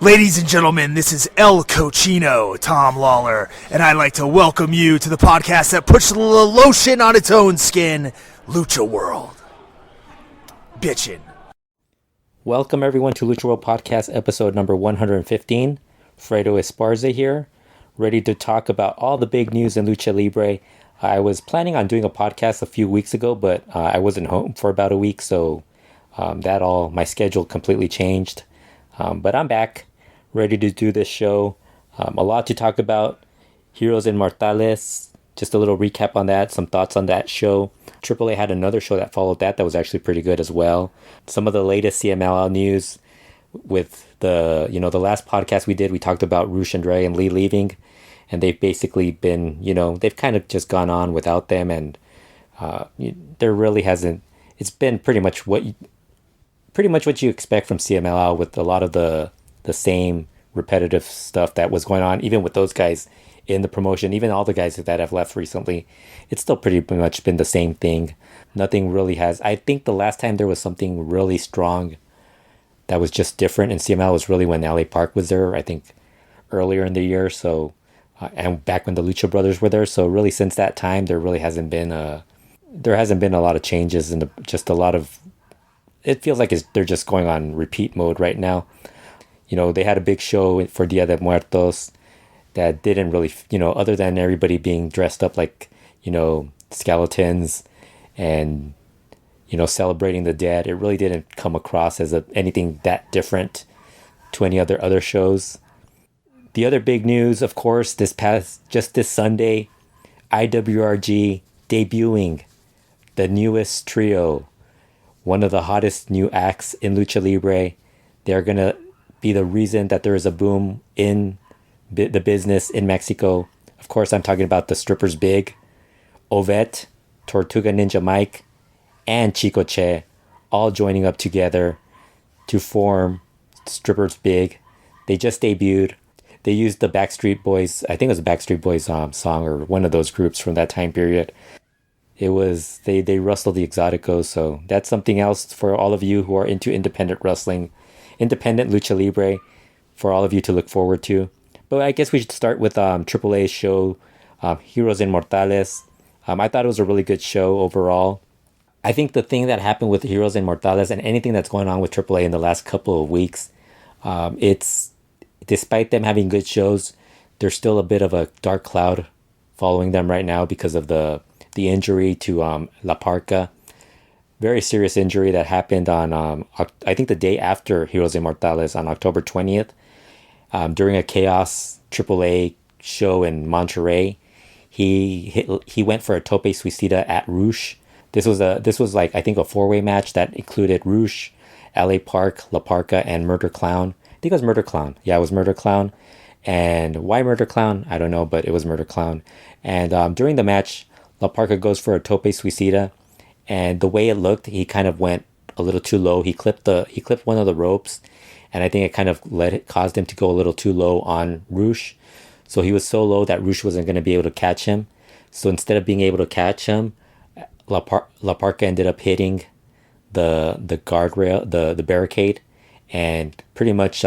Ladies and gentlemen, this is El Cochino, Tom Lawler, and I'd like to welcome you to the podcast that puts the lotion on its own skin, LuchaWorld. Bitchin'. Welcome everyone to LuchaWorld Podcast episode number 115. Fredo Esparza here, ready to talk about all the big news in Lucha Libre. I was planning on doing a podcast a few weeks ago, but I wasn't home for about a week, so my schedule completely changed. But I'm back, ready to do this show. A lot to talk about. Heroes Inmortales, just a little recap on that, some thoughts on that show. AAA had another show that followed that was actually pretty good as well. Some of the latest CMLL news with the last podcast we did, we talked about Rush and Ray and Lee leaving, and they've basically been, they've kind of just gone on without them, and there really hasn't, it's been pretty much what you expect from CMLL, with a lot of the same repetitive stuff that was going on, even with those guys in the promotion, even all the guys that have left recently. It's still pretty much been the same thing. Nothing really has. I think the last time there was something really strong that was just different in CMLL was really when LA Park was there, I think earlier in the year. So, and back when the Lucha Brothers were there. So really since that time, there hasn't been a lot of changes, and just a lot of, it feels like they're just going on repeat mode right now. They had a big show for Dia de Muertos that didn't really, other than everybody being dressed up like, skeletons and, celebrating the dead, it really didn't come across as anything that different to any other shows. The other big news, of course, this Sunday, IWRG debuting the newest trio, one of the hottest new acts in Lucha Libre. They're going to be the reason that there is a boom in the business in Mexico. Of course, I'm talking about the Strippers Big, Ovet, Tortuga Ninja Mike, and Chico Che, all joining up together to form Strippers Big. They just debuted. They used the Backstreet Boys, I think it was a Backstreet Boys song, or one of those groups from that time period. It was, they wrestled the Exoticos, so that's something else for all of you who are into independent wrestling, independent Lucha Libre, for all of you to look forward to. But I guess we should start with AAA's show, Heroes Inmortales. I thought it was a really good show overall. I think the thing that happened with Heroes Inmortales, and anything that's going on with AAA in the last couple of weeks, it's, despite them having good shows, there's still a bit of a dark cloud following them right now because of the injury to La Parka. Very serious injury that happened on, I think the day after Heroes Inmortales, on October 20th. During a Chaos AAA show in Monterrey, he went for a tope suicida at Rush. This was like, I think, a 4-way match that included Rush, LA Park, La Parka, and Murder Clown. I think it was Murder Clown. Yeah, it was Murder Clown. And why Murder Clown? I don't know, but it was Murder Clown. And during the match, La Parka goes for a tope suicida, and the way it looked, he kind of went a little too low. He clipped one of the ropes, and I think it kind of caused him to go a little too low on Rush. So he was so low that Rush wasn't going to be able to catch him. So instead of being able to catch him, La Parka ended up hitting the guardrail, the barricade, and pretty much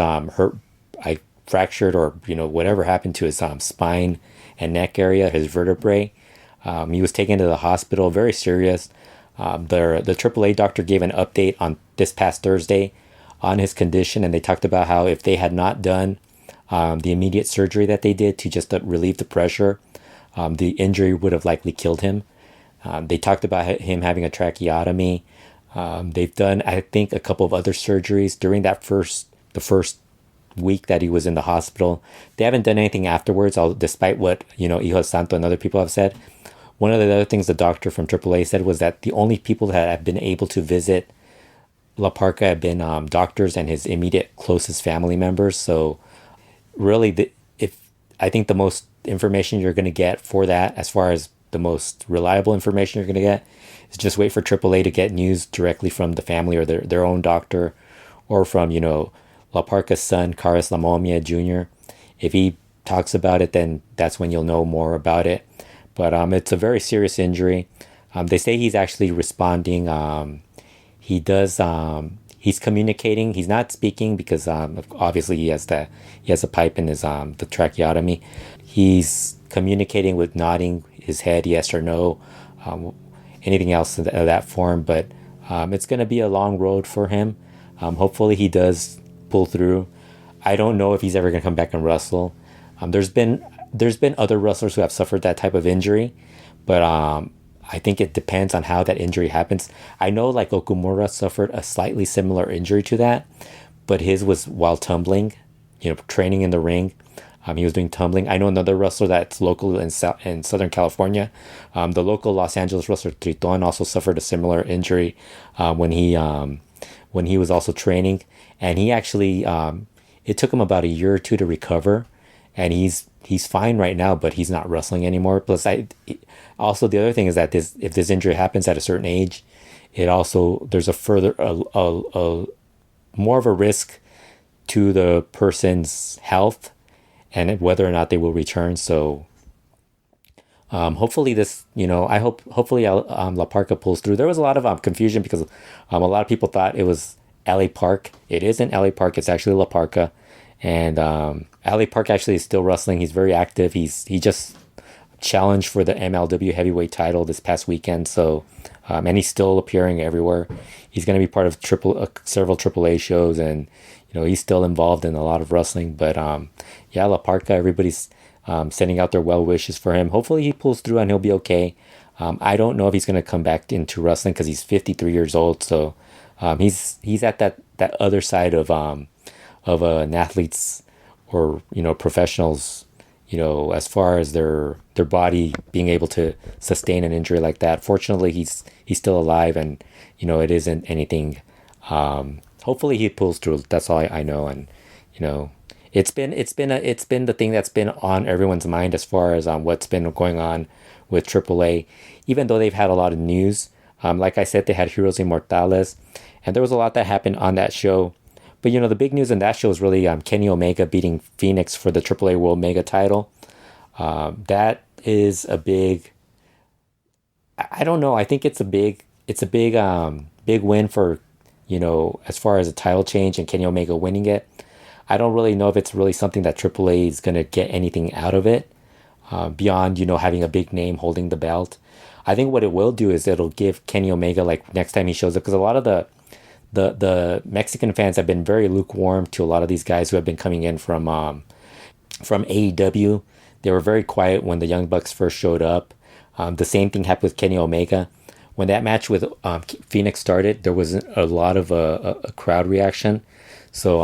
fractured, or whatever happened to his spine and neck area, his vertebrae. He was taken to the hospital, very serious. The AAA doctor gave an update on this past Thursday on his condition, and they talked about how if they had not done the immediate surgery that they did to just relieve the pressure, the injury would have likely killed him. They talked about him having a tracheotomy. They've done, I think, a couple of other surgeries during the first week that he was in the hospital. They haven't done anything afterwards, despite what Hijo Santo and other people have said. One of the other things the doctor from AAA said was that the only people that have been able to visit La Parka have been doctors and his immediate closest family members. So really, I think the most information you're going to get for that, as far as the most reliable information you're going to get, is just wait for AAA to get news directly from the family or their own doctor, or from, La Parka's son, Carlos La Momia Jr. If he talks about it, then that's when you'll know more about it. But it's a very serious injury. They say he's actually responding. He he's communicating. He's not speaking because obviously he has a pipe in his the tracheotomy. He's communicating with nodding his head yes or no, anything else of that form. But it's going to be a long road for him. Hopefully he does pull through. I don't know if he's ever going to come back and wrestle. There's been other wrestlers who have suffered that type of injury, but I think it depends on how that injury happens. I know like Okumura suffered a slightly similar injury to that, but his was while tumbling, training in the ring. He was doing tumbling. I know another wrestler that's local in Southern California. The local Los Angeles wrestler Triton also suffered a similar injury when he was also training, and he actually it took him about a year or two to recover, and he's fine right now, but he's not wrestling anymore. Plus, also the other thing is that if this injury happens at a certain age, there's a more of a risk to the person's health and whether or not they will return. So hopefully hopefully La Parka pulls through. There was a lot of confusion because a lot of people thought it was LA Park. It isn't LA Park. It's actually La Parka. And LA Park actually is still wrestling. He's very active. He just challenged for the MLW heavyweight title this past weekend. So and he's still appearing everywhere. He's going to be part of several AAA shows, and he's still involved in a lot of wrestling. But La Parka, everybody's sending out their well wishes for him. Hopefully he pulls through and he'll be okay. I don't know if he's going to come back into wrestling because he's 53 years old. So he's at that other side of an athlete's or professionals, as far as their body being able to sustain an injury like that. Fortunately, he's still alive, and it isn't anything. Hopefully he pulls through. That's all I know. And it's been the thing that's been on everyone's mind as far as what's been going on with AAA, even though they've had a lot of news. Like I said, they had Heroes Inmortales, and there was a lot that happened on that show. But the big news in that show is really Kenny Omega beating Phoenix for the AAA World Mega title. That is a big. I don't know. I think it's a big win for as far as a title change and Kenny Omega winning it. I don't really know if it's really something that AAA is going to get anything out of it beyond having a big name holding the belt. I think what it will do is it'll give Kenny Omega, like, next time he shows up, because a lot of the Mexican fans have been very lukewarm to a lot of these guys who have been coming in from AEW. They were very quiet when the Young Bucks first showed up. The same thing happened with Kenny Omega. When that match with Phoenix started, there was a lot of a crowd reaction. So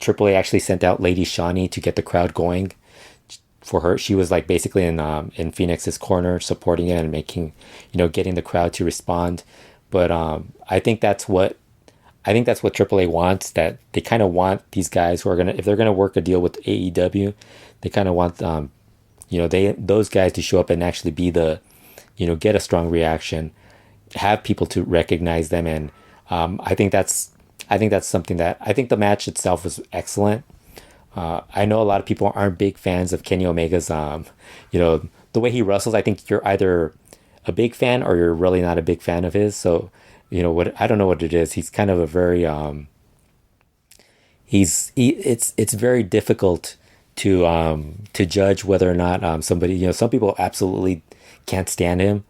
AAA actually sent out Lady Shani to get the crowd going for her. She was like basically in Phoenix's corner, supporting it and making, getting the crowd to respond. But I think that's what AAA wants. That they kind of want these guys who are if they're gonna work a deal with AEW, they kind of want those guys to show up and actually be the, get a strong reaction, have people to recognize them. And I think that's something that I think the match itself was excellent. I know a lot of people aren't big fans of Kenny Omega's the way he wrestles. I think you're either a big fan or you're really not a big fan of his. So I don't know what it is. He's kind of a very it's very difficult to judge whether or not somebody, some people absolutely can't stand him,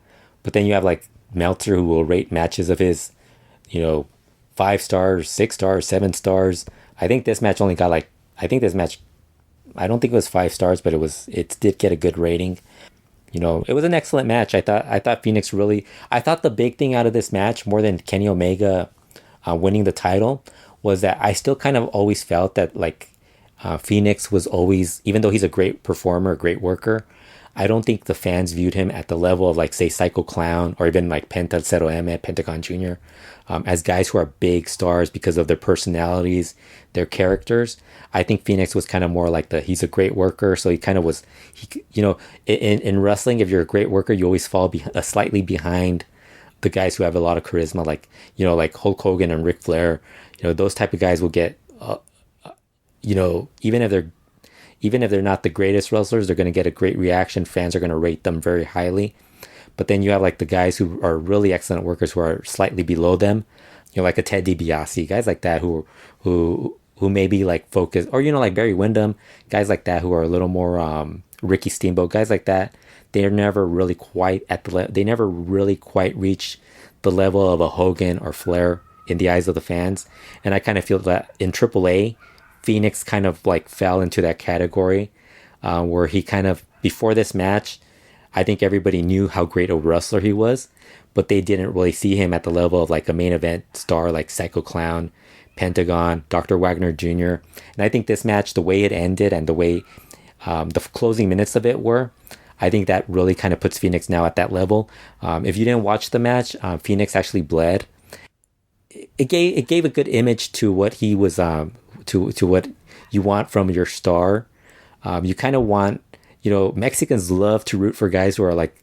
but then you have like Meltzer, who will rate matches of his 5 stars, 6 stars, 7 stars. I think this match only got I don't think it was 5 stars, but it did get a good rating. It was an excellent match. I thought Phoenix really, I thought the big thing out of this match, more than Kenny Omega winning the title, was that I still kind of always felt that Phoenix was always, even though he's a great performer, a great worker, I don't think the fans viewed him at the level of say Psycho Clown or even Penta Zero M, Pentagon Jr. As guys who are big stars because of their personalities, their characters. I think Phoenix was kind of more like he's a great worker, so he kind of was, in wrestling, if you're a great worker, you always fall slightly behind the guys who have a lot of charisma, like Hulk Hogan and Ric Flair. Those type of guys will get, even if they're not the greatest wrestlers, they're going to get a great reaction. Fans are going to rate them very highly. But then you have the guys who are really excellent workers who are slightly below them. like a Ted DiBiase, guys like that who maybe like focus, or like Barry Windham, guys like that who are a little more Ricky Steamboat, guys like that. They're never really quite at the they never really quite reach the level of a Hogan or Flair in the eyes of the fans. And I kind of feel that in AAA, Phoenix kind of like fell into that category, where he kind of, before this match, I think everybody knew how great a wrestler he was, but they didn't really see him at the level of like a main event star like Psycho Clown, Pentagon, Dr. Wagner Jr. And I think this match, the way it ended and the way the closing minutes of it were, I think that really kind of puts Phoenix now at that level. If you didn't watch the match, Phoenix actually bled. It gave a good image to what he was, to what you want from your star. You kind of want, Mexicans love to root for guys who are like,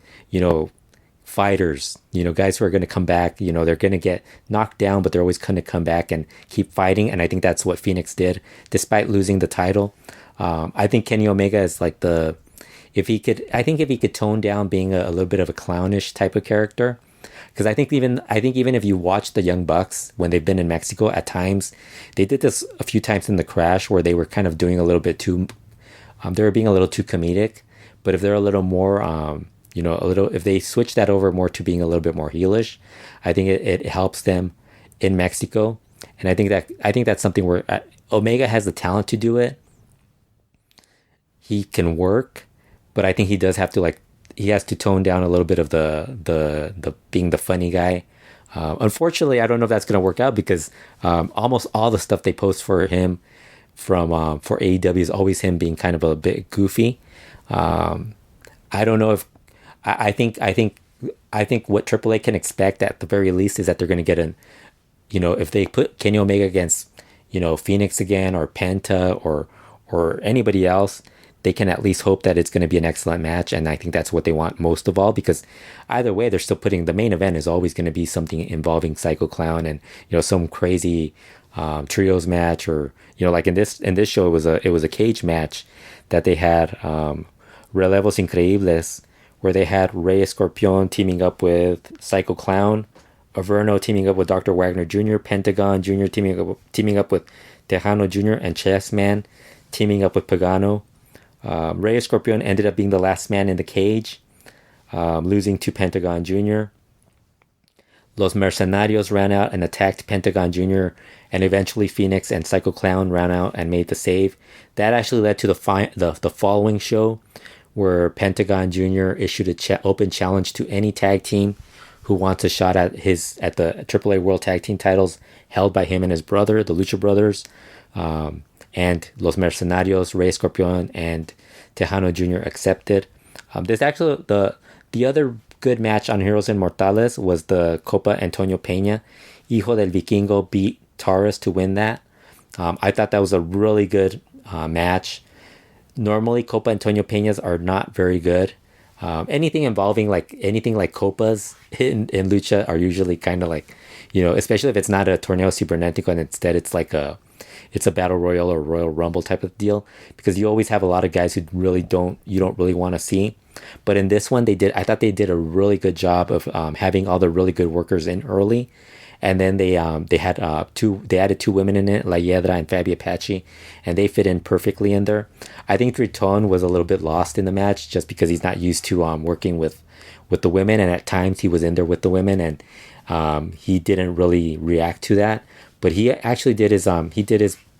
fighters, guys who are going to come back, they're going to get knocked down, but they're always going to come back and keep fighting. And I think that's what Phoenix did, despite losing the title. I think Kenny Omega is like if he could tone down being a little bit of a clownish type of character, because I think even if you watch the Young Bucks when they've been in Mexico, at times they did this a few times in the Crash where they were kind of doing a little bit too, they were being a little too comedic. But if they're a little more, if they switch that over more to being a little bit more heelish, I think it helps them in Mexico. And I think that's something where Omega has the talent to do it. He can work, but I think he does have to he has to tone down a little bit of the being the funny guy. Unfortunately, I don't know if that's going to work out, because almost all the stuff they post for him for AEW is always him being kind of a bit goofy. I don't know if I think what AAA can expect at the very least is that they're going to get if they put Kenny Omega against Phoenix again, or Penta, or anybody else, they can at least hope that it's going to be an excellent match. And I think that's what they want most of all, because either way, they're still putting, the main event is always going to be something involving Psycho Clown and, some crazy trios match, or, like in this show, it was a cage match that they had, Relevos Increíbles, where they had Rey Escorpion teaming up with Psycho Clown, Averno teaming up with Dr. Wagner Jr., Pentagon Jr. teaming up with Tejano Jr., and Chessman teaming up with Pagano. Rey Escorpion ended up being the last man in the cage, losing to Pentagon Jr. Los Mercenarios ran out and attacked Pentagon Jr., and eventually Phoenix and Psycho Clown ran out and made the save. That actually led to the following show, where Pentagon Jr. issued a open challenge to any tag team who wants a shot at the AAA World Tag Team titles held by him and his brother, the Lucha Brothers. And Los Mercenarios, Rey Escorpion, and Tejano Jr. accepted. There's actually the other good match on Heroes Inmortales was the Copa Antonio Peña. Hijo del Vikingo beat Taurus to win that. I thought that was a really good match. Normally, Copa Antonio Peñas are not very good. Anything involving anything like Copas in Lucha are usually kind of especially if it's not a Torneo Cibernetico and instead it's it's a battle royal or Royal Rumble type of deal, because you always have a lot of guys who you don't really want to see. But in this one, I thought they did a really good job of having all the really good workers in early, and then they added two women in it, La Hiedra and Fabi Apache, and they fit in perfectly in there. I think Triton was a little bit lost in the match just because he's not used to working with the women, and at times he was in there with the women, and he didn't really react to that. But he actually did his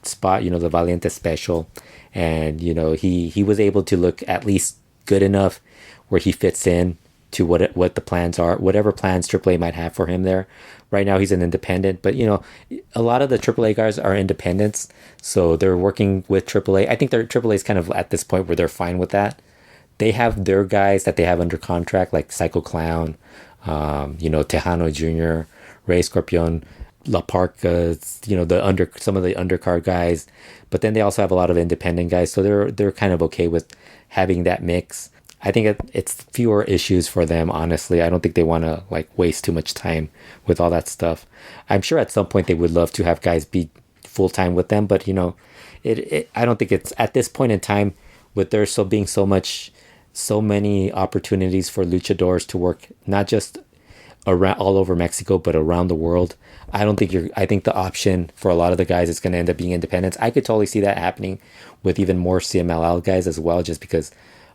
spot, the Valiente special, and he was able to look at least good enough where he fits in to what the plans are, whatever plans AAA might have for him there. Right now he's an independent, but a lot of the AAA guys are independents, so they're working with AAA. I think their AAA is kind of at this point where they're fine with that. They have their guys that they have under contract, like Psycho Clown, Tejano Jr., Rey Escorpion, La Parka, some of the undercard guys, but then they also have a lot of independent guys, so they're kind of okay with having that mix. I think it's fewer issues for them, honestly. I don't think they want to waste too much time with all that stuff. I'm sure at some point they would love to have guys be full time with them, but I don't think it's at this point in time, with there being so many opportunities for luchadors to work not just around all over Mexico, but around the world. I think the option for a lot of the guys is going to end up being independents. I could totally see that happening with even more CMLL guys as well, just because.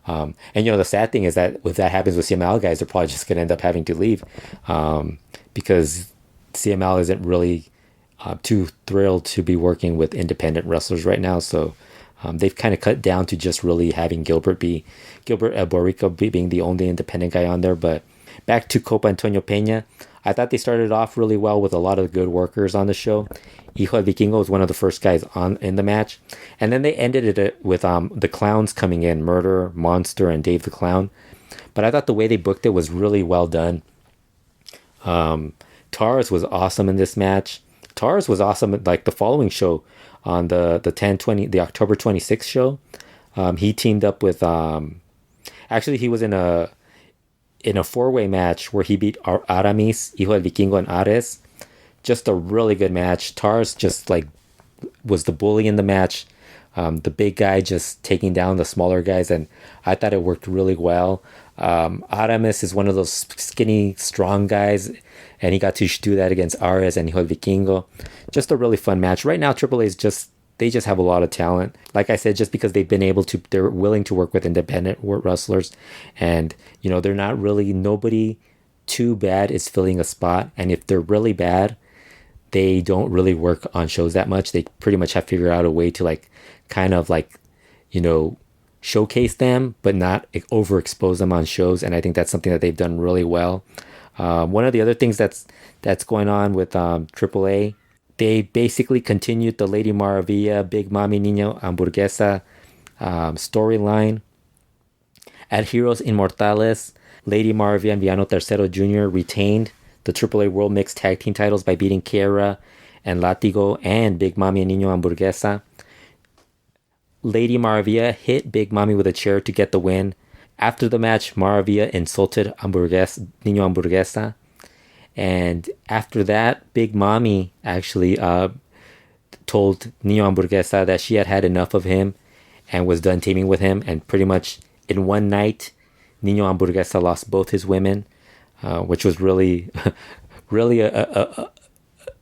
And the sad thing is that if that happens with CMLL guys, they're probably just going to end up having to leave, because CML isn't really too thrilled to be working with independent wrestlers right now. So they've kind of cut down to just really having Gilbert Borico being the only independent guy on there. But back to Copa Antonio Peña, I thought they started off really well with a lot of good workers on the show. Hijo del Vikingo was one of the first guys in the match. And then they ended it with the clowns coming in, Murder, Monster, and Dave the Clown. But I thought the way they booked it was really well done. Taurus was awesome in this match. Taurus was awesome like the following show on the October 26th show. He teamed up with actually he was in a 4-way match where he beat Aramis, Hijo del Vikingo, and Ares. Just a really good match. Taurus just like was the bully in the match. The big guy just taking down the smaller guys, and I thought it worked really well. Aramis is one of those skinny, strong guys, and he got to do that against Ares and Hijo del Vikingo. Just a really fun match. Right now, AAA is they just have a lot of talent. Like I said, just because they're willing to work with independent wrestlers, and they're not really, nobody too bad is filling a spot. And if they're really bad, they don't really work on shows that much. They pretty much have figured out a way to showcase them, but not overexpose them on shows. And I think that's something that they've done really well. One of the other things that's going on with AAA, they basically continued the Lady Maravilla, Big Mami Niño Hamburguesa storyline. At Heroes Inmortales, Lady Maravilla and Villano Tercero Jr. retained the AAA World Mixed Tag Team titles by beating Kiera and Latigo and Big Mami and Niño Hamburguesa. Lady Maravilla hit Big Mami with a chair to get the win. After the match, Maravilla insulted Niño Hamburguesa. And after that, Big Mami actually told Niño Hamburguesa that she had had enough of him and was done teaming with him. And pretty much in one night, Niño Hamburguesa lost both his women, which was really, really a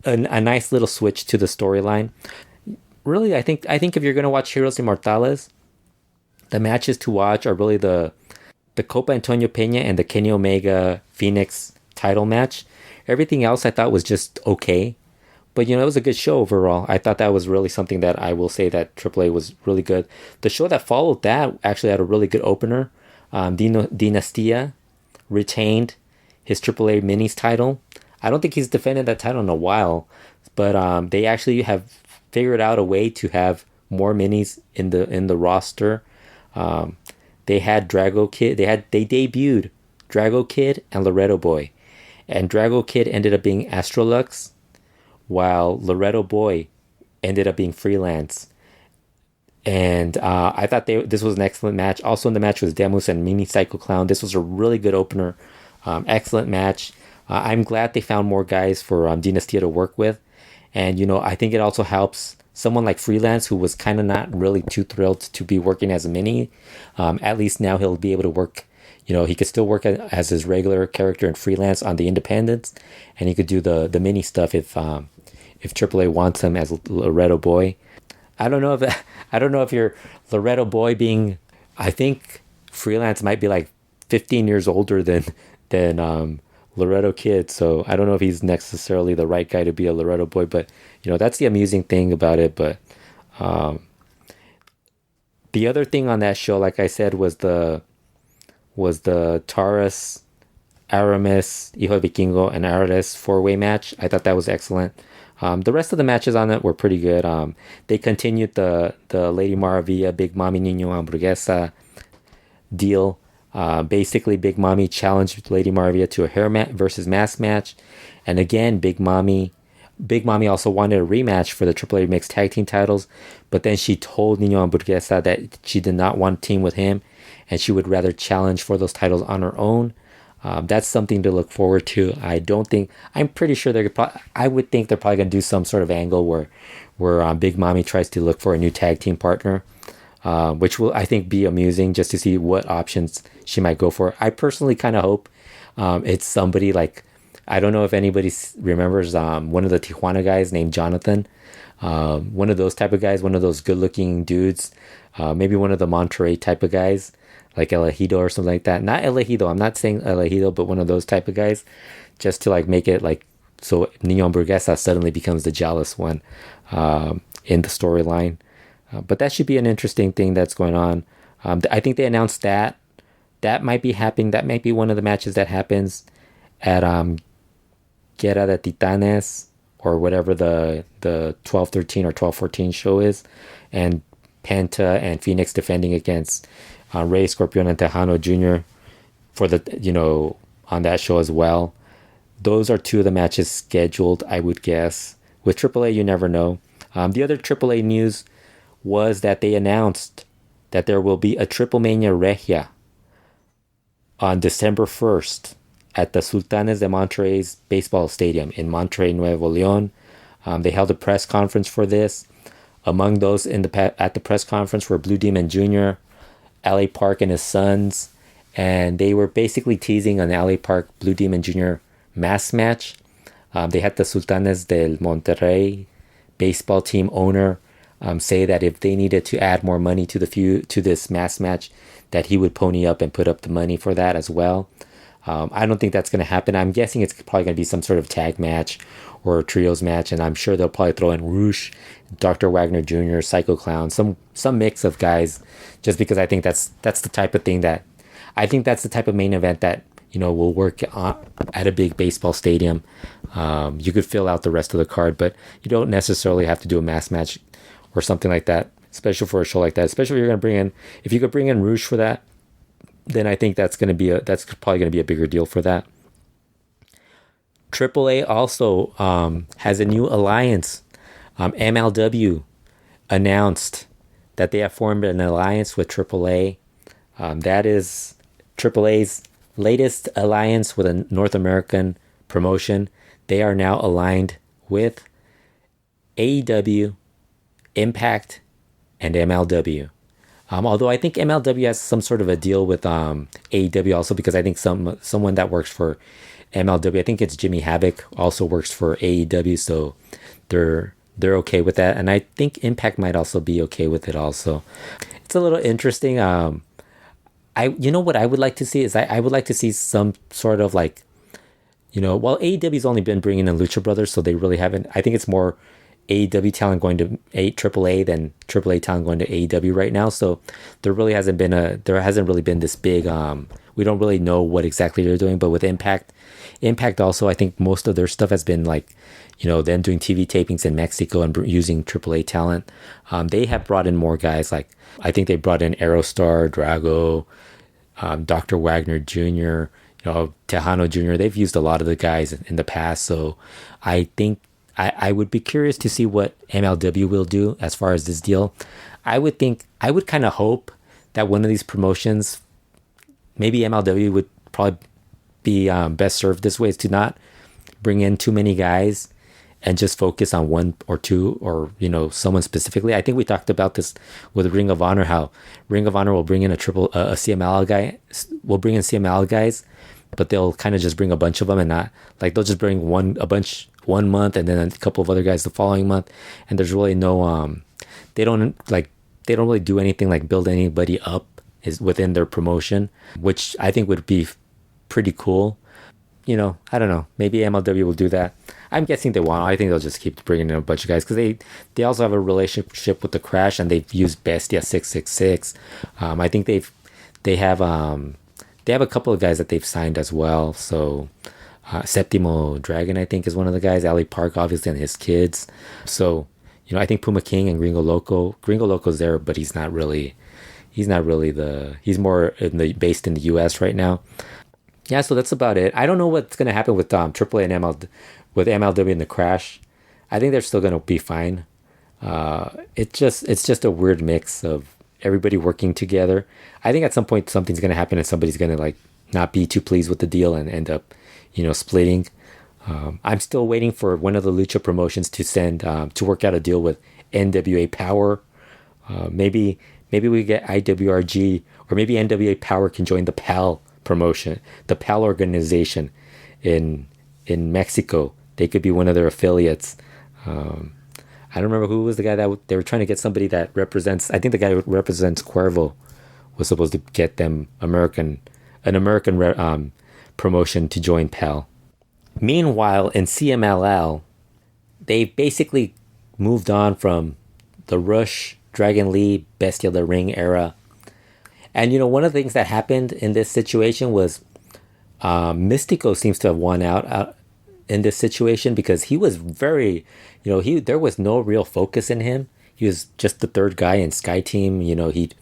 nice little switch to the storyline. Really, I think if you're going to watch Heroes Inmortales, the matches to watch are really the Copa Antonio Peña and the Kenny Omega Phoenix title match. Everything else I thought was just okay. But, it was a good show overall. I thought that was really something that I will say that AAA was really good. The show that followed that actually had a really good opener. Dinastia retained his AAA Minis title. I don't think he's defended that title in a while. But they actually have figured out a way to have more Minis in the roster. They had Drago Kid. They debuted Drago Kid and Laredo Boy. And Drago Kid ended up being Astrolux, while Laredo Boy ended up being Freelance. And I thought this was an excellent match. Also in the match was Demus and Mini Psycho Clown. This was a really good opener. Excellent match. I'm glad they found more guys for Dinastia to work with. And, I think it also helps someone like Freelance, who was kind of not really too thrilled to be working as a mini. At least now he'll be able to work. He could still work as his regular character in Freelance on the independents, and he could do the mini stuff if AAA wants him as Loretto Boy. I don't know if you're Loretto Boy being. I think Freelance might be like 15 years older than Loretto Kid, so I don't know if he's necessarily the right guy to be a Loretto Boy, but that's the amusing thing about it. But the other thing on that show, like I said, was the Taurus, Aramis, Hijo del Vikingo, and Ares 4-way match. I thought that was excellent. The rest of the matches on it were pretty good. They continued the Lady Maravilla, Big Mami Niño Hamburguesa deal. Basically, Big Mami challenged Lady Maravilla to a hair versus mask match. And again, Big Mami also wanted a rematch for the AAA Mixed Tag Team titles. But then she told Niño Hamburguesa that she did not want to team with him, and she would rather challenge for those titles on her own. That's something to look forward to. I'm pretty sure I would think they're probably going to do some sort of angle where Big Mami tries to look for a new tag team partner, which will, I think, be amusing just to see what options she might go for. I personally kind of hope it's somebody like I don't know if anybody remembers one of the Tijuana guys named Jonathan. One of those type of guys, one of those good-looking dudes. Maybe one of the Monterrey type of guys, like Elegido or something like that. Not Elegido. I'm not saying Elegido, but one of those type of guys, just to like make it like so Niño Hamburguesa suddenly becomes the jealous one in the storyline. But that should be an interesting thing that's going on. I think they announced that. That might be happening. That might be one of the matches that happens at Guerra de Titanes or whatever the 12-13 or 12-14 show is. And Penta and Phoenix defending against Rey, Scorpion, and Tejano Jr. for the, on that show as well. Those are two of the matches scheduled, I would guess. With AAA, you never know. The other AAA news was that they announced that there will be a Triple Mania Regia on December 1st at the Sultanes de Monterrey's baseball stadium in Monterrey, Nuevo León. They held a press conference for this. Among those at the press conference were Blue Demon Jr., LA Park and his sons, and they were basically teasing an LA Park Blue Demon Jr. mass match. They had the Sultanes del Monterrey baseball team owner say that if they needed to add more money to this mass match, that he would pony up and put up the money for that as well. I don't think that's going to happen. I'm guessing it's probably going to be some sort of tag match or a trios match, and I'm sure they'll probably throw in Roosh, Dr. Wagner Jr., Psycho Clown, some mix of guys, just because I think that's the type of thing that I think that's the type of main event that will work at a big baseball stadium. You could fill out the rest of the card, but you don't necessarily have to do a mass match or something like that, especially for a show like that. Especially if you're going to if you could bring in Roosh for that, then I think that's probably going to be a bigger deal for that. AAA also has a new alliance. MLW announced that they have formed an alliance with AAA. That is AAA's latest alliance with a North American promotion. They are now aligned with AEW, Impact, and MLW. Although I think MLW has some sort of a deal with AEW also, because I think someone that works for MLW, I think it's Jimmy Havoc, also works for AEW, so they're okay with that, and I think Impact might also be okay with it also. It's a little interesting. What I would like to see is I would like to see some sort of like, well, AEW's only been bringing in Lucha Brothers, so they really haven't. I think it's more AEW talent going to AAA than AAA talent going to AEW right now. So there hasn't really been this big. We don't really know what exactly they're doing, but with Impact also, I think most of their stuff has been like, them doing TV tapings in Mexico and using AAA talent. They have brought in more guys. Like I think they brought in Aerostar, Drago, Dr. Wagner Jr., Tejano Jr. They've used a lot of the guys in the past. So I think I would be curious to see what MLW will do as far as this deal. I would kind of hope that one of these promotions, maybe MLW would probably be best served this way, is to not bring in too many guys and just focus on one or two, or someone specifically. I think we talked about this with Ring of Honor, how Ring of Honor will bring in a CMLL guy, will bring in CMLL guys, but they'll kind of just bring a bunch of them, and not like they'll just bring a bunch one month and then a couple of other guys the following month, and there's really no they don't really do anything like build anybody up is within their promotion, which I think would be pretty cool. I don't know, maybe MLW will do that. I'm guessing they won't. I think they'll just keep bringing in a bunch of guys, because they also have a relationship with the Crash, and they've used Bestia 666. I think they have a couple of guys that they've signed as well. So Septimo Dragon, I think, is one of the guys. Ali Park, obviously, and his kids. So I think Puma King and Gringo Loco's there, but he's not really he's more based in the US right now. Yeah, so that's about it. I don't know what's going to happen with AAA and with MLW and the Crash. I think they're still going to be fine. It's just a weird mix of everybody working together. I think at some point something's going to happen and somebody's going to like not be too pleased with the deal and end up, splitting. I'm still waiting for one of the Lucha promotions to work out a deal with NWA Power. Maybe we get IWRG, or maybe NWA Power can join the PAL promotion, the PAL organization in in Mexico. They could be one of their affiliates. I don't remember who was the guy that they were trying to get, somebody that represents. I think the guy who represents Cuervo was supposed to get them an American promotion to join PEL. Meanwhile, in CMLL, they basically moved on from the Rush, Dragon Lee, Bestia the Ring era. And, one of the things that happened in this situation was Mystico seems to have won out in this situation, because he was very, there was no real focus in him. He was just the third guy in Sky Team. He'd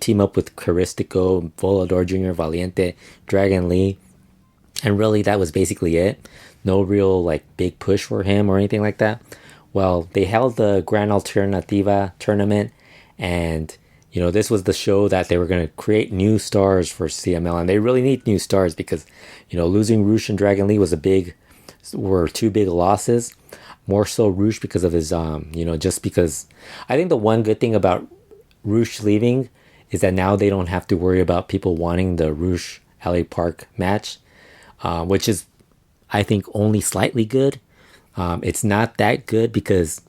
team up with Caristico, Volador Jr., Valiente, Dragon Lee. And really, that was basically it. No real, big push for him or anything like that. Well, they held the Gran Alternativa tournament, and, this was the show that they were going to create new stars for CML, and they really need new stars because, losing Roosh and Dragon Lee were two big losses. More so Roosh because of his, just because I think the one good thing about Roosh leaving is that now they don't have to worry about people wanting the Roosh LA Park match, which is, I think, only slightly good. It's not that good because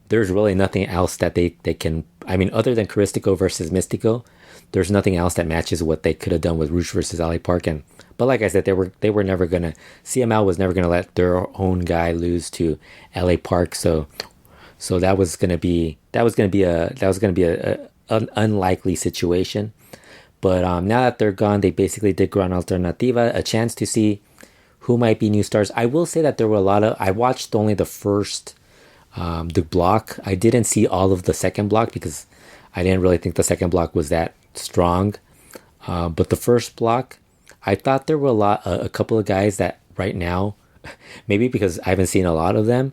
there's really nothing else that they can, other than Caristico versus Mystico, there's nothing else that matches what they could have done with Roosh versus LA Park. But like I said, they were never gonna, CML was never gonna let their own guy lose to LA Park. So that was gonna be an unlikely situation. But now that they're gone, they basically did Gran Alternativa, a chance to see who might be new stars. I will say that there were I watched only the first the block. I didn't see all of the second block because I didn't really think the second block was that strong. But the first block, I thought there were a couple of guys that right now, maybe because I haven't seen a lot of them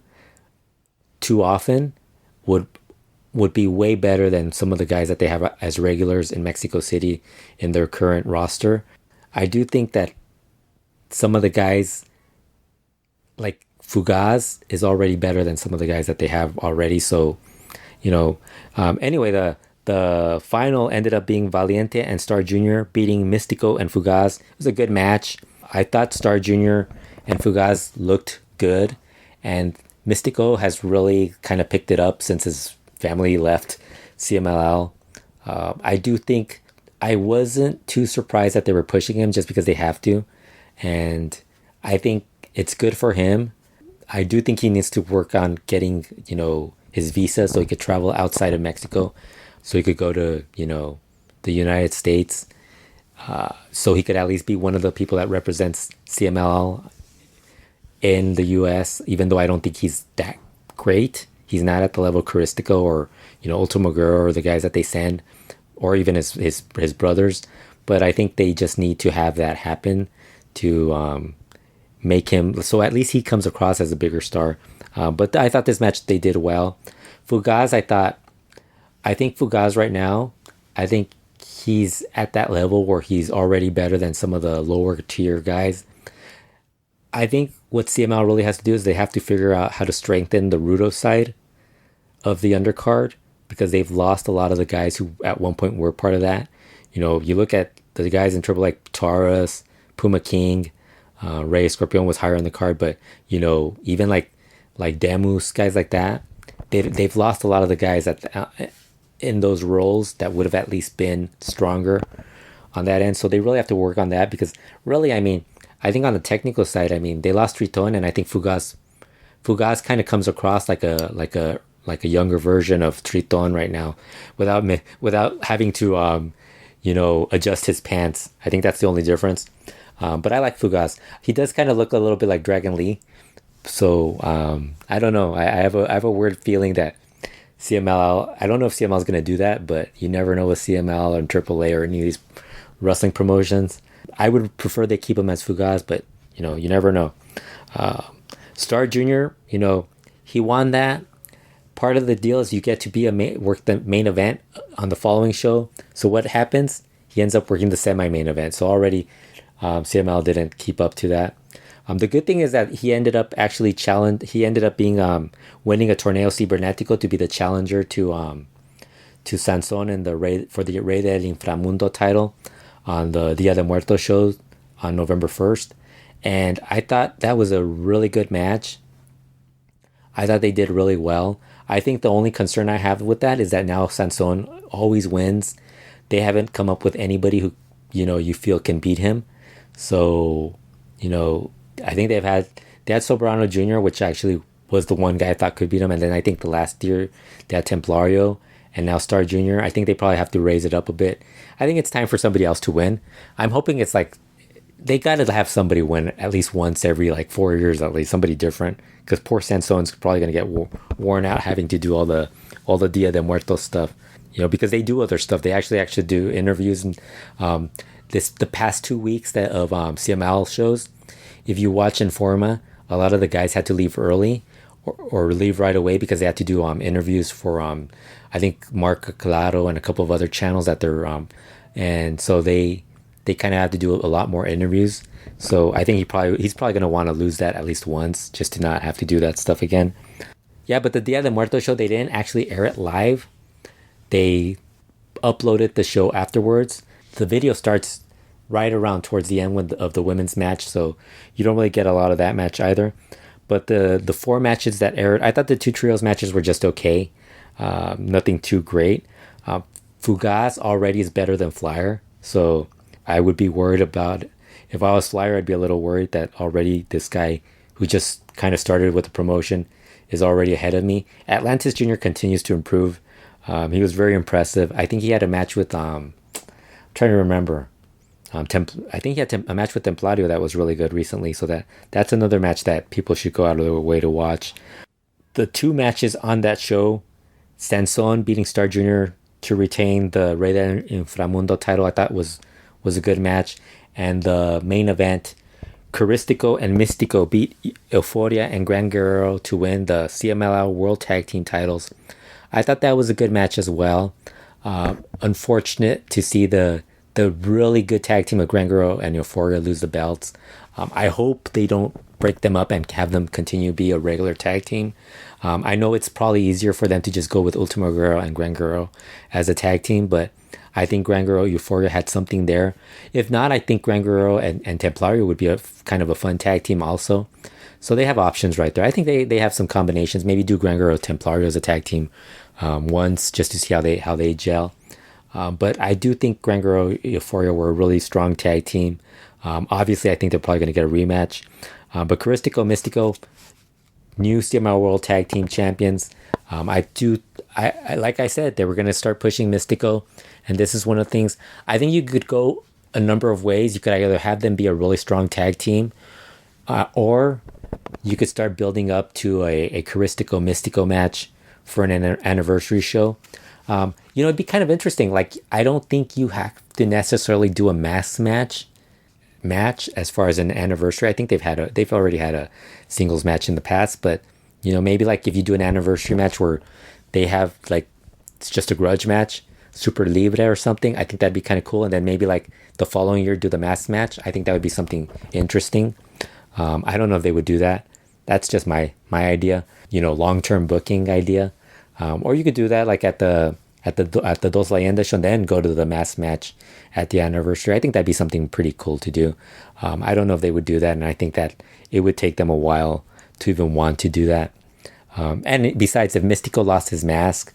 too often, would be way better than some of the guys that they have as regulars in Mexico City in their current roster. I do think that some of the guys, like Fugaz, is already better than some of the guys that they have already. So, anyway, the final ended up being Valiente and Star Jr. beating Mystico and Fugaz. It was a good match. I thought Star Jr. and Fugaz looked good, and Mystico has really kind of picked it up since his family left CMLL. I do think I wasn't too surprised that they were pushing him just because they have to. And I think it's good for him. I do think he needs to work on getting, his visa so he could travel outside of Mexico. So he could go to, the United States. So he could at least be one of the people that represents CMLL in the US, even though I don't think he's that great. He's not at the level of Caristico or, Ultimo Guerrero or the guys that they send, or even his brothers. But I think they just need to have that happen to make him, so at least he comes across as a bigger star. But I thought this match they did well. Fugaz, I think Fugaz right now, I think he's at that level where he's already better than some of the lower tier guys. I think what CML really has to do is they have to figure out how to strengthen the Rudo side of the undercard, because they've lost a lot of the guys who at one point were part of that. You look at the guys in Triple, like Taurus, Puma King, Rey Scorpion was higher on the card, but even like Damus, guys like that, they've lost a lot of the guys in those roles that would have at least been stronger on that end. So they really have to work on that, because really, I think on the technical side, they lost Triton, and I think Fugaz kind of comes across like a younger version of Triton right now, without having to adjust his pants. I think that's the only difference. But I like Fugaz. He does kind of look a little bit like Dragon Lee. So I don't know. I have a weird feeling that CML, I don't know if CML is going to do that, but you never know with CML and AAA or any of these wrestling promotions. I would prefer they keep him as Fugaz, but you never know. Star Jr., he won that. Part of the deal is you get to be work the main event on the following show. So what happens? He ends up working the semi-main event. So already CML didn't keep up to that. The good thing is that he ended up actually He ended up being winning a Torneo Cibernetico to be the challenger to Sansón in the Rey del Inframundo title on the Dia de Muertos show on November 1st. And I thought that was a really good match. I thought they did really well. I think the only concern I have with that is that now Sansón always wins. They haven't come up with anybody who, you feel can beat him. So, I think they had Soberano Jr., which actually was the one guy I thought could beat him. And then I think the last year they had Templario and now Star Jr. I think they probably have to raise it up a bit. I think it's time for somebody else to win. I'm hoping it's like they got to have somebody win at least once every like 4 years, at least somebody different. Because poor Sanson's probably gonna get worn out having to do all the Dia de Muertos stuff. Because they do other stuff. They actually do interviews and the past 2 weeks of CML shows. If you watch Informa, a lot of the guys had to leave early or leave right away because they had to do interviews for I think Mark Claro and a couple of other channels that they're and so they kind of have to do a lot more interviews. So I think he's probably going to want to lose that at least once just to not have to do that stuff again. Yeah, but the Dia de Muertos show, they didn't actually air it live. They uploaded the show afterwards. The video starts right around towards the end of the women's match, so you don't really get a lot of that match either. But the 4 matches that aired, I thought the 2 trios matches were just okay. Nothing too great. Fugaz already is better than Flyer, so I would be worried about, if I was Flyer, I'd be a little worried that already this guy who just kind of started with the promotion is already ahead of me. Atlantis Jr. continues to improve. He was very impressive. I think he had a match with, I'm trying to remember. I think he had a match with Templario that was really good recently. So that's another match that people should go out of their way to watch. The 2 matches on that show, Sansón beating Star Jr. to retain the Rey del Inframundo title, I thought was a good match. And the main event, Caristico and Místico beat Euphoria and Gran Guerrero to win the CMLL World Tag Team titles. I thought that was a good match as well. Unfortunate to see the really good tag team of Gran Guerrero and Euphoria lose the belts. I hope they don't break them up and have them continue to be a regular tag team. I know it's probably easier for them to just go with Ultimo Guerrero and Gran Guerrero as a tag team, but I think Gran Guerrero Euphoria had something there. If not, I think Gran Guerrero and Templario would be a kind of a fun tag team also. So they have options right there. I think they have some combinations. Maybe do Gran Guerrero Templario as a tag team once just to see how they gel. But I do think Gran Guerrero Euphoria were a really strong tag team. Obviously, I think they're probably going to get a rematch. But Caristico, Místico, new CML World Tag Team Champions. I like I said, they were going to start pushing Místico. And this is one of the things. I think you could go a number of ways. You could either have them be a really strong tag team, or you could start building up to a Caristico Místico match for an anniversary show. It'd be kind of interesting. Like, I don't think you have to necessarily do a mass match as far as an anniversary. I think they've already had a singles match in the past, but maybe like if you do an anniversary match where they have like it's just a grudge match, Super Libre or something, I think that'd be kind of cool. And then maybe like the following year do the mass match. I think that would be something interesting. I don't know if they would do that. That's just my idea, long-term booking idea. Or you could do that like at the Dos Leyendas show and then go to the mass match at the anniversary. I think that'd be something pretty cool to do. I don't know if they would do that, and I think that it would take them a while to even want to do that. And besides, if Místico lost his mask,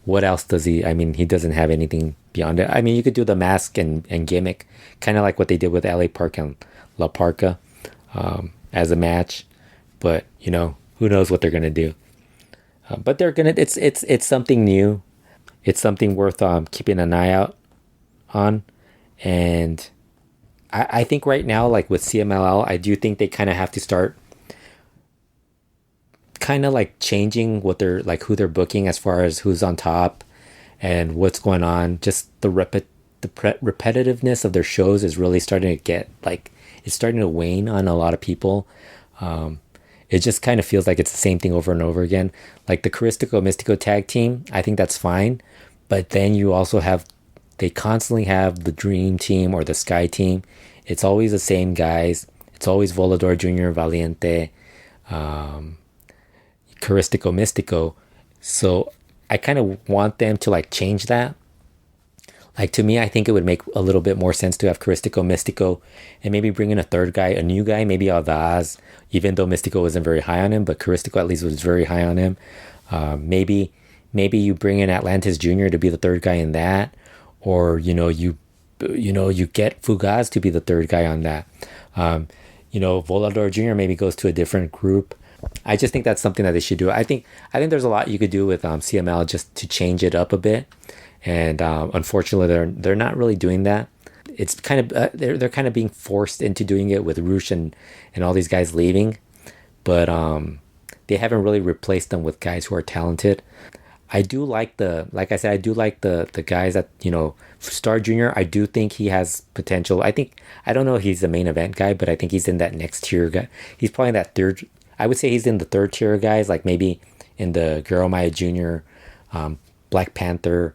what else does he? I mean, he doesn't have anything beyond it. I mean, you could do the mask and gimmick, kind of like what they did with LA Park and La Parka as a match. But who knows what they're gonna do? But they're gonna. It's something new. It's something worth keeping an eye out on. And I think right now, like with CMLL, I do think they kind of have to start kind of like changing what they're like, who they're booking as far as who's on top and what's going on. Just the repetitiveness of their shows is really starting to get like, it's starting to wane on a lot of people. It just kind of feels like it's the same thing over and over again. Like the Caristico Místico tag team, I think that's fine. But then you also they constantly have the Dream Team or the Sky Team. It's always the same guys. It's always Volador Jr., Valiente, Caristico Místico. So I kind of want them to like change that. Like to me, I think it would make a little bit more sense to have Caristico, Mystico, and maybe bring in a third guy, a new guy, maybe Aldaz, even though Mystico wasn't very high on him, but Caristico at least was very high on him. Maybe you bring in Atlantis Jr. to be the third guy in that, or you get Fugaz to be the third guy on that. Volador Jr. maybe goes to a different group. I just think that's something that they should do. I think there's a lot you could do with CML just to change it up a bit, and unfortunately they're not really doing that. It's kind of they're kind of being forced into doing it with Roosh and all these guys leaving, but they haven't really replaced them with guys who are talented. I do like like I said, I do like the guys that, Star Jr. I do think he has potential. I don't know if he's the main event guy, but I think he's in that next tier guy. He's probably in that third. I would say he's in the third tier guys, like maybe in the Guerrero Maya Jr., Black Panther,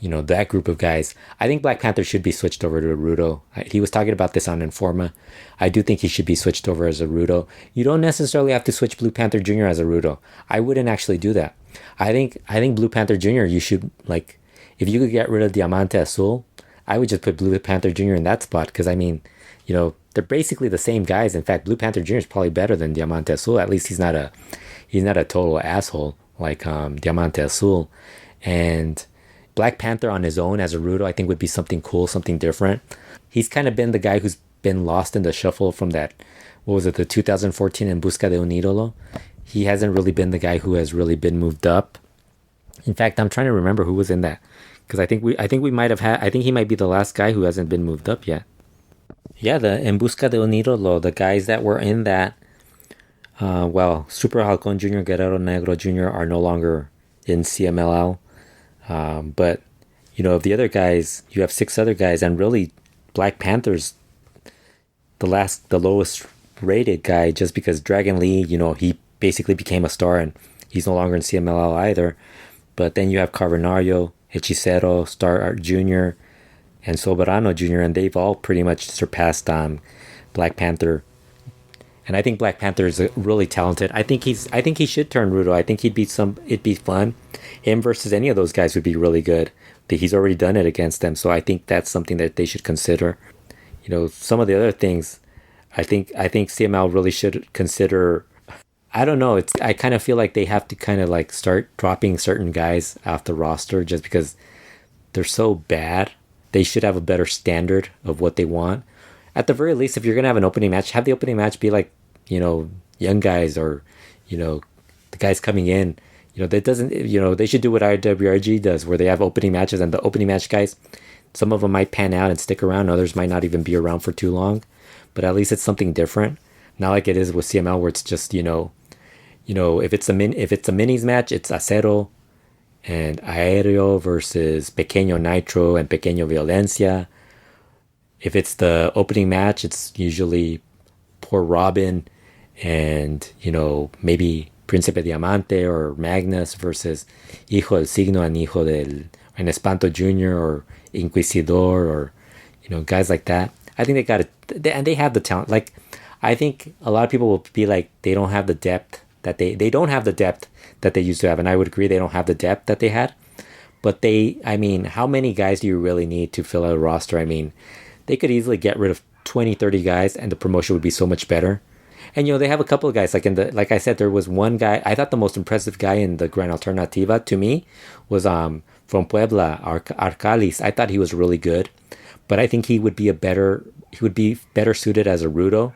that group of guys. I think Black Panther should be switched over to a Rudo. He was talking about this on Informa. I do think he should be switched over as a Rudo. You don't necessarily have to switch Blue Panther Jr. as a Rudo. I wouldn't actually do that. I think Blue Panther Jr. you should, like, if you could get rid of Diamante Azul, I would just put Blue Panther Jr. in that spot, because they're basically the same guys. In fact, Blue Panther Jr. is probably better than Diamante Azul. At least he's not a total asshole like Diamante Azul. And Black Panther on his own as a Rudo, I think would be something cool, something different. He's kind of been the guy who's been lost in the shuffle from that, the 2014 En Busca de un Ídolo. He hasn't really been the guy who has really been moved up. In fact, I'm trying to remember who was in that, because I think we might have had. I think he might be the last guy who hasn't been moved up yet. Yeah, the En Busca de un Ídolo, the guys that were in that, Super Halcon Jr., Guerrero Negro Jr. are no longer in CMLL. But of the other guys, you have 6 other guys, and really Black Panther's the lowest rated guy, just because Dragon Lee, he basically became a star and he's no longer in CMLL either. But then you have Carbonario, Hechicero, Star Art Jr., and Soberano Jr., and they've all pretty much surpassed Black Panther. And I think Black Panther is really talented. I think he should turn Rudo. I think it'd be fun. Him versus any of those guys would be really good. He's already done it against them, so I think that's something that they should consider. Some of the other things, I think CML really should consider. I don't know. I kind of feel like they have to kind of like start dropping certain guys off the roster just because they're so bad. They should have a better standard of what they want. At the very least, if you're gonna have an opening match, have the opening match be like, young guys, or, the guys coming in. That doesn't, they should do what IWRG does, where they have opening matches, and the opening match guys, some of them might pan out and stick around, others might not even be around for too long, but at least it's something different. Not like it is with CML, where it's just, if it's a minis match, it's Acero and Aéreo versus Pequeño Nitro and Pequeño Violencia. If it's the opening match, it's usually Poor Robin and, maybe Príncipe Diamante or Magnus versus Hijo del Signo and and Espanto Jr. or Inquisidor, or, guys like that. I think they got it, and they have the talent. Like, I think a lot of people will be like, they don't have the depth that they don't have the depth that they used to have. And I would agree, they don't have the depth that they had. But how many guys do you really need to fill out a roster? They could easily get rid of 20, 30 guys and the promotion would be so much better. And, they have a couple of guys, like I said, there was one guy, I thought the most impressive guy in the Gran Alternativa to me was, from Puebla, Arcalis. I thought he was really good, but I think he would be better suited as a Rudo.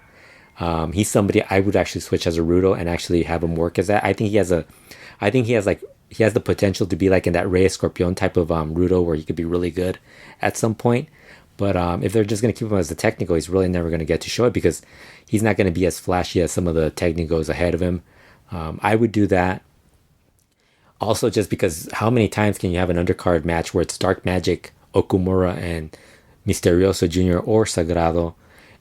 He's somebody I would actually switch as a Rudo and actually have him work as that. I think he has the potential to be like in that Rey Escorpion type of Rudo, where he could be really good at some point. But if they're just going to keep him as the technical, he's really never going to get to show it, because he's not going to be as flashy as some of the technicals ahead of him. I would do that. Also, just because how many times can you have an undercard match where it's Dark Magic, Okumura, and Misterioso Jr. or Sagrado?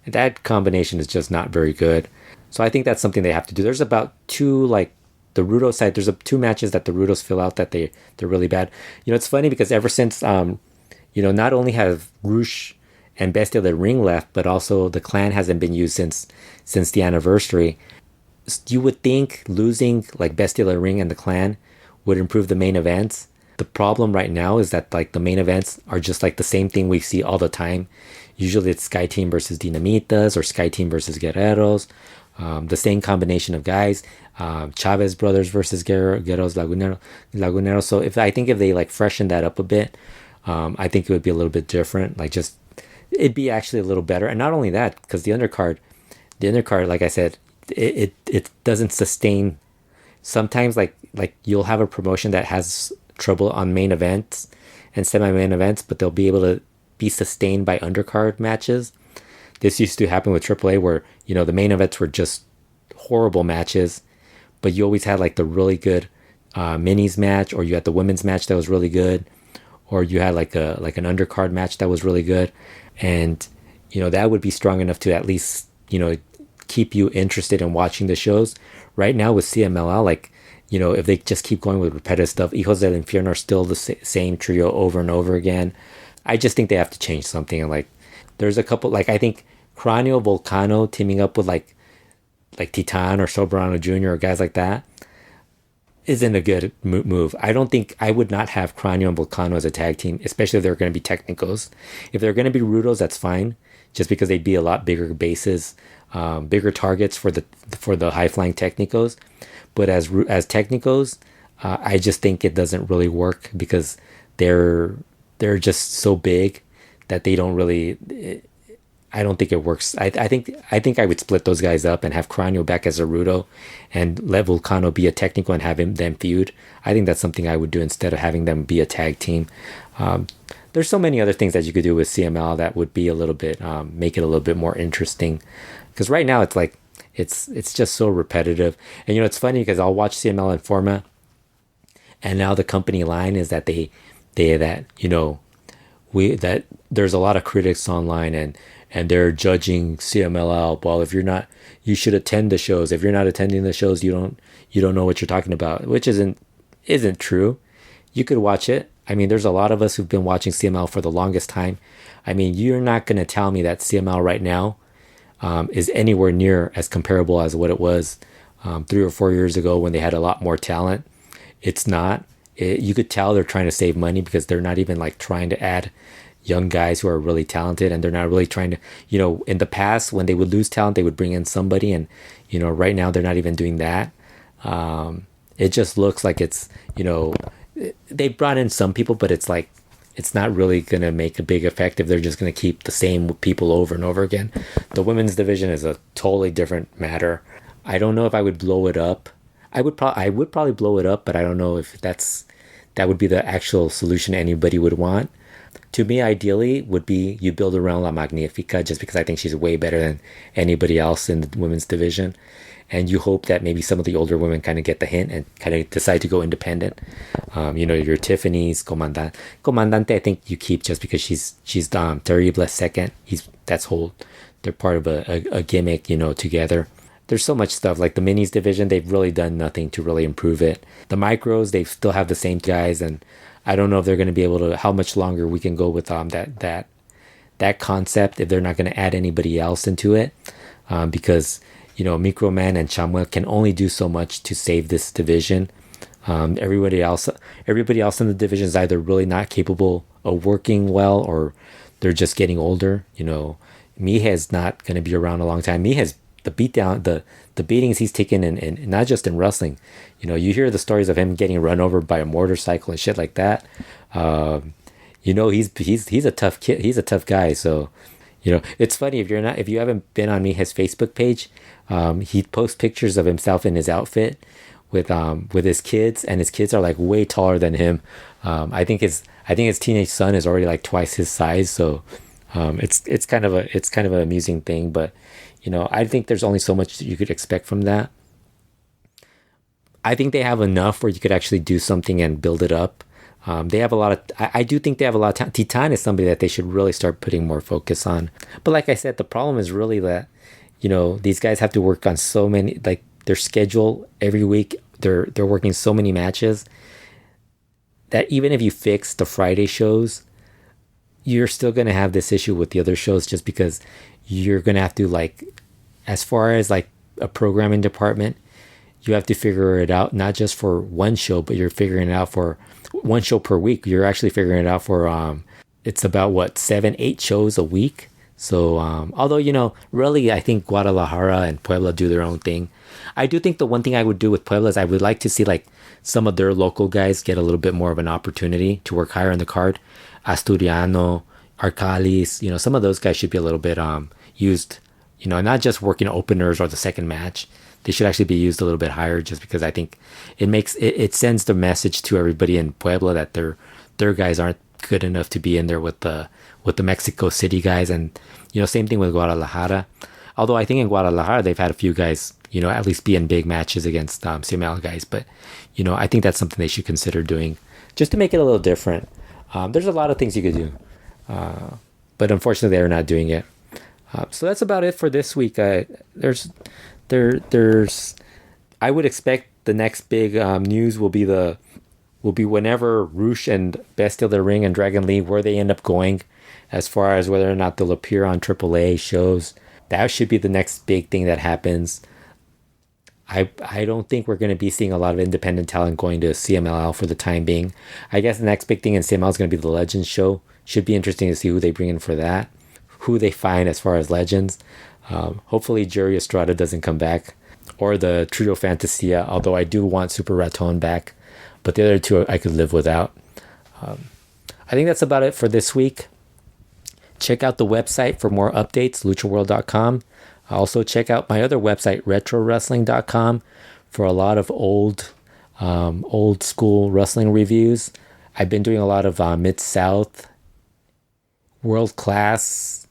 And that combination is just not very good. So I think that's something they have to do. There's about two, like the Rudo side, there's 2 matches that the Rudos fill out that they're really bad. It's funny because ever since, not only have Roosh and Bestia del Ring left, but also the clan hasn't been used since the anniversary. You would think losing like Bestia del Ring and the clan would improve the main events, The problem right now is that like the main events are just like the same thing we see all the time. Usually it's Sky Team versus Dinamitas or Sky Team versus Guerreros. The same combination of guys. Chavez brothers versus Guerreros Laguneros. So I think if they like freshen that up a bit, I think it would be a little bit different. Like just it'd be actually a little better. And not only that, because the undercard, like I said, it doesn't sustain. Sometimes like you'll have a promotion that has trouble on main events and semi-main events, but they'll be able to be sustained by undercard matches. This used to happen with AAA where, you know, the main events were just horrible matches, but you always had like the really good minis match, or you had the women's match that was really good, or you had like an undercard match that was really good. And, you know, that would be strong enough to at least, you know, keep you interested in watching the shows. Right now with CMLL, like, you know, if they just keep going with repetitive stuff, Hijos del Infierno are still the same trio over and over again. I just think they have to change something. And like, there's a couple, like I think Cranio Volcano teaming up with like Titan or Soberano Jr. or guys like that isn't a good move. I don't think I would not have Cranio and Volcano as a tag team, especially if they're going to be technicals. If they're going to be Rudos, that's fine, just because they'd be a lot bigger bases, bigger targets for the high flying technicals. But as technicals, I just think it doesn't really work because they're just so big that they don't really. I don't think it works. I think I would split those guys up and have Cranio back as a Rudo and let Volcano be a technical and have them feud. I think that's something I would do instead of having them be a tag team. There's so many other things that you could do with CML that would be a little bit make it a little bit more interesting. Because right now it's like it's just so repetitive. And you know, it's funny because I'll watch CML Informa, and now the company line is that they that, you know, that there's a lot of critics online and they're judging CMLL. Well, if you're not, you should attend the shows. If you're not attending the shows, you don't know what you're talking about, which isn't true. You could watch it. I mean, there's a lot of us who've been watching CML for the longest time. I mean, you're not going to tell me that CML right now is anywhere near as comparable as what it was 3 or 4 years ago when they had a lot more talent. It's not. You could tell they're trying to save money because they're not even like trying to add young guys who are really talented, and they're not really trying to, you know, in the past when they would lose talent, they would bring in somebody, and, you know, right now they're not even doing that. It just looks like it's, you know, they brought in some people, but it's like, it's not really going to make a big effect if they're just going to keep the same people over and over again. The women's division is a totally different matter. I don't know if I would blow it up. I would probably blow it up, but I don't know if that would be the actual solution anybody would want. To me, ideally, would be you build around La Magnifica, just because I think she's way better than anybody else in the women's division. And you hope that maybe some of the older women kind of get the hint and kind of decide to go independent. You know, your Tiffany's, Comandante, I think you keep just because she's Terrible second. They're part of a gimmick, you know, together. There's so much stuff. Like the minis division, they've really done nothing to really improve it. The micros, they still have the same guys, and I don't know if they're going to be able to, how much longer we can go with that concept if they're not going to add anybody else into it. Because, you know, Microman and Chamuel can only do so much to save this division. Everybody else in the division is either really not capable of working well, or they're just getting older. You know, Mija is not going to be around a long time. Mija's the beatings he's taken in not just in wrestling. You know, you hear the stories of him getting run over by a motorcycle and shit like that. You know, he's a tough kid. He's a tough guy. So, you know, it's funny if you haven't been on his Facebook page, he posts pictures of himself in his outfit with his kids, and his kids are like way taller than him. I think his teenage son is already like twice his size. So, it's kind of an amusing thing, but, you know, I think there's only so much you could expect from that. I think they have enough where you could actually do something and build it up. They have a lot of, I do think they have a lot of talent. Titan is somebody that they should really start putting more focus on. But like I said, the problem is really that, you know, these guys have to work on so many, like their schedule every week. They're working so many matches that even if you fix the Friday shows, you're still going to have this issue with the other shows, just because you're going to have to, like, as far as like a programming department, you have to figure it out, not just for one show, but you're figuring it out for one show per week. You're actually figuring it out for it's about what 7-8 shows a week. So although really I think Guadalajara and Puebla do their own thing. I do think the one thing I would do with Puebla is I would like to see like some of their local guys get a little bit more of an opportunity to work higher on the card. Asturiano, Arcalis, some of those guys should be a little bit used, not just working openers or the second match. They should actually be used a little bit higher, just because I think it sends the message to everybody in Puebla that their guys aren't good enough to be in there with the Mexico City guys. And same thing with Guadalajara. Although I think in Guadalajara they've had a few guys at least be in big matches against CML guys. But I think that's something they should consider doing just to make it a little different. There's a lot of things you could do, but unfortunately they're not doing it. So that's about it for this week. There's I would expect the next big news will be whenever Rush and Bestia del Ring and Dragon Lee, where they end up going as far as whether or not they'll appear on AAA shows. That should be the next big thing that happens. I don't think we're going to be seeing a lot of independent talent going to CMLL for the time being. I guess the next big thing in CMLL is going to be the Legends show. Should be interesting to see who they bring in for that, who they find as far as Legends. Hopefully Jerry Estrada doesn't come back, or the Trio Fantasia, although I do want Super Raton back. But the other two I could live without. I think that's about it for this week. Check out the website for more updates, luchaworld.com. Also check out my other website, retrowrestling.com, for a lot of old school wrestling reviews. I've been doing a lot of Mid-South, World Class,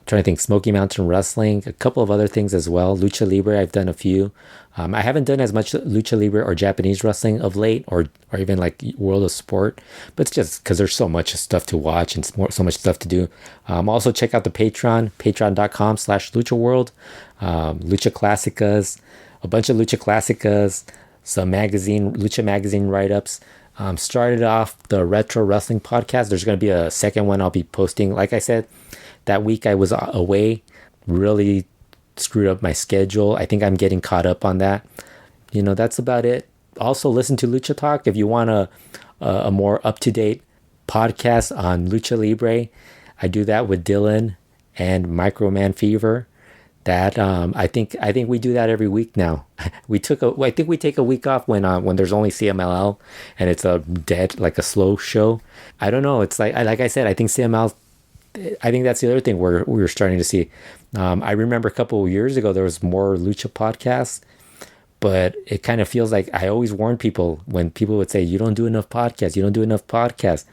I'm trying to think, Smoky Mountain Wrestling, a couple of other things as well. Lucha Libre, I've done a few. I haven't done as much Lucha Libre or Japanese wrestling of late, or even like World of Sport, but it's just because there's so much stuff to watch and so much stuff to do. Also check out the Patreon, patreon.com/LuchaWorld, Lucha Classicas, a bunch of Lucha Classicas, some Lucha Magazine write-ups. Started off the Retro Wrestling Podcast. There's going to be a second one I'll be posting. Like I said, that week I was away, really screwed up my schedule. I think I'm getting caught up on that. That's about it. Also listen to Lucha Talk if you want a more up-to-date podcast on Lucha Libre. I do that with Dylan and Microman Fever. That I think we do that every week now. I think we take a week off when there's only CMLL and it's a dead, like a slow show. I don't know. It's like I said, I think CML. I think that's the other thing we're starting to see. I remember a couple of years ago there was more Lucha podcasts, but it kind of feels like I always warn people when people would say you don't do enough podcasts.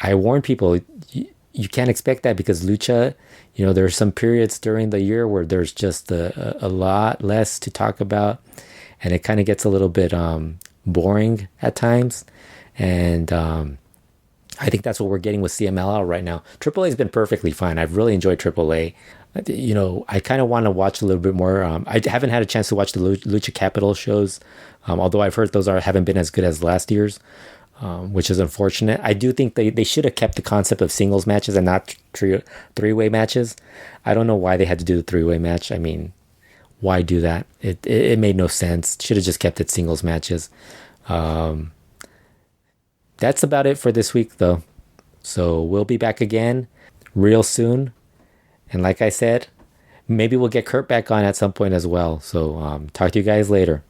I warn people you can't expect that, because Lucha, there are some periods during the year where there's just a lot less to talk about, and it kind of gets a little bit boring at times. And I think that's what we're getting with CMLL right now. AAA has been perfectly fine. I've really enjoyed AAA. I kind of want to watch a little bit more. I haven't had a chance to watch the Lucha Capital shows, although I've heard those haven't been as good as last year's, which is unfortunate. I do think they should have kept the concept of singles matches and not three-way matches. I don't know why they had to do the three-way match. I mean, why do that? It made no sense. Should have just kept it singles matches. That's about it for this week, though. So we'll be back again real soon. And like I said, maybe we'll get Kurt back on at some point as well. So talk to you guys later.